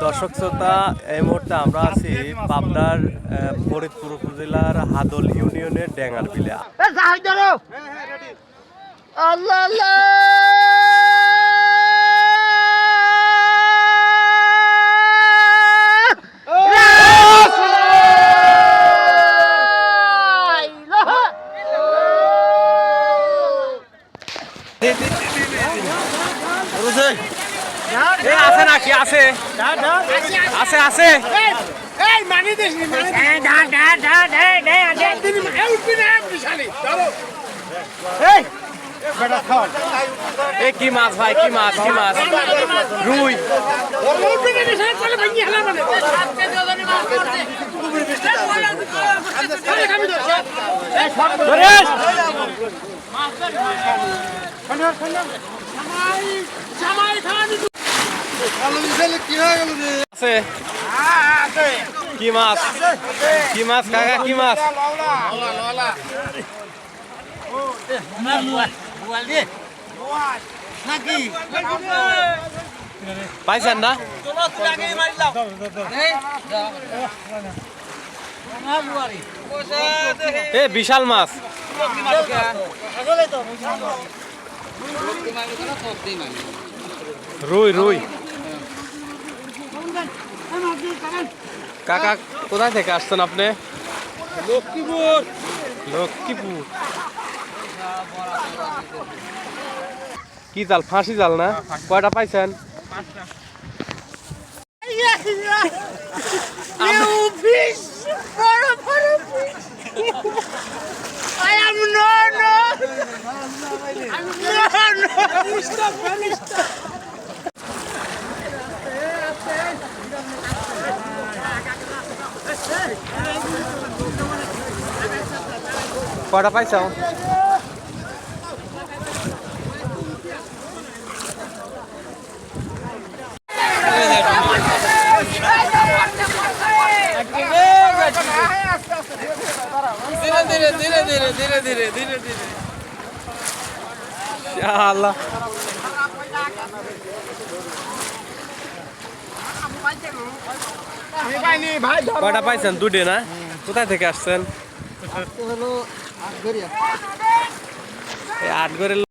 দর্শক শ্রোতা, এই মুহূর্তে আমরা আছি পাবনার ফরিদপুর উপজেলার হাদল ইউনিয়নের ডেঙ্গার বিলে। আল্লাহ আল্লাহ আছে নাকি? আছে আছে আছে কি মাছ ভাই? কি মাছ? কি মাছ? রুই। আছে কি মাছ? কি মাছ কাকা? কি মাছ? পাইছেন না? এ বিশাল মাছ। রুই রুই। কাকা কোথায় থেকে আসছেন আপনি? লক্ষ্মীপুর। লক্ষ্মীপুর। কি জাল? ফাঁসি জাল না? কয়টা পাইছেন? কয়টা পাইছ? ধীরে ধীরে ধীরে ধীরে ধীরে ধীরে ধীরে। আল্লাহ। কয়টা পাইছেন? দুটো না? কোথায় থেকে আসছেন? 8 গড়ের